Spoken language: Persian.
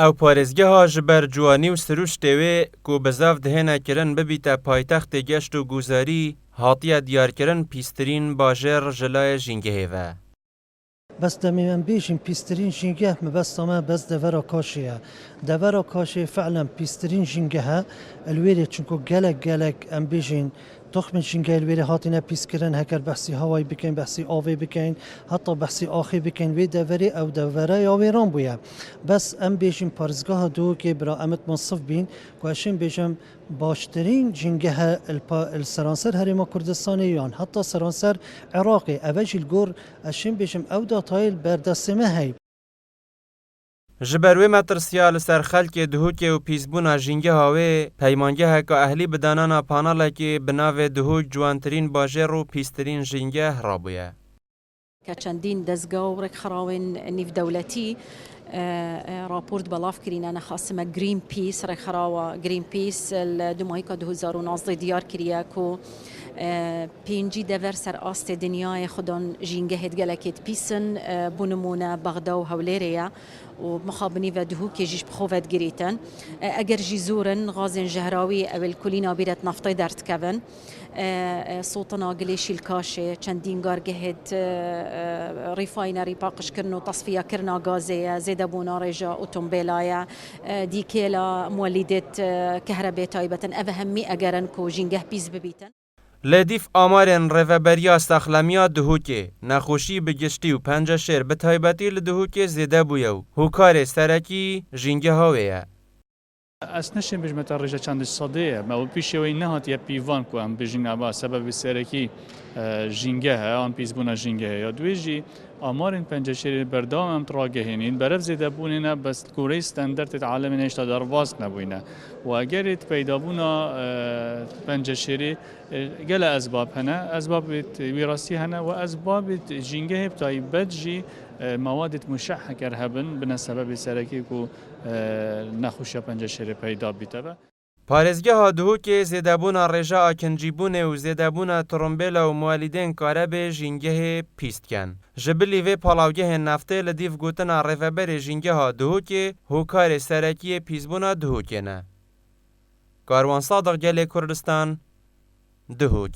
او پارێزگە ها ji ber ciwanî û siruştê wê ku bizav dihêne kirin bibîte paytextê geşt û guzarî hatiye diyarkirin pîstirîn bajêr ji layê jîngehê ve. بس دمي من بيجين بيسترين جنجه بس ما بس دفرا كاشيا دفرا كاشي فعلا بيسترين جنجها الويري چونكو جلك ام بيجين تخمن جنجه الويري هاتينا بيسكرن هكر بحثي هواي بكين بحثي آوي بكين حتى بحثي آخي بكين وي دفري او دفرا يا ويران بويا بس ام بيجين پارزگاه دو كي برا امت منصف بين كواشين بيجم باشترين جنجها السرانسر هريما كردستاني يان حتى سرانسر عراقي اوجي الجور اشين بيجم او داتايل بردستمه هي ji ber wê metirsiya li ser xelkê dihûkê û pîsbûna jîngeha wê peymangeheka ehlî bi danana panelekê bi navê dihûk ciwantirîn bajêr û pîstirîn jîngeh rabûye. كچندین دزگاه و رکخراوین نیف دولتی راپورت بلاف کرین انا خاصمه گرین پیس رکخراوا گرین پیس دمایکا 2019 دیار کریه کو پینجی دور سر آست دنیای خودان جینگه هدگلکت پیسن بونمونه بغدا و هولریه و مخابنی و دهو که جیش بخوفت گریتن اگر جیزورن غازن جهراوی اول کلینا بیرت نفطی درد کون صوتنا قليشي الكاشي چندين قارقهد ريفاينري باقش كرنو تصفية كرنا غازية زيدبونا رجا اوتومبيلايا ديكيلا مولدت كهرباء تايبة افهمي اگرن كو جنگه بيز ببيتن لدیف آمارن ریوبریا ساخلمیا دهوکه نخوشی بگشتی و پنجه شیر به تایبتی لدهوکه زیده بویو هوکار سرکی جنگه هاویه. از نشین بجمت رجا چندش صدیه ما پیشوی نهات یا پیوان کو هم بجین ابا سبب سرکی جنگه آن پیزبونا جنگه یا دویجی آمارن پنجه شیر بردام هم تراگهینین برف زیده بونینه بس کوری استاندارد عالم نشتا درواز نبوینه و اگر پیدا بونا پنجه شیری گل اسباب هنه اسباب وراثی هنه و اسباب جنگه بتای بدجی مواد مشع کرهبن بنا سبب سرکی کو نخوشی پنجه شیر پیدا بیته. پارێزگەها دهوکê zêdebûna rêja akinjîbûnê û zêdebûna trombêla û mualîdên karebê jîngehê pîst dikin. Ji bilî vê palavgehên neftê li dîv gotina rêveberê jîngeha dihûkê hûkarê serekiyê pîsbûna dihûkê ne. Karwan Sadeq Gelê Kurdistan Dihûk.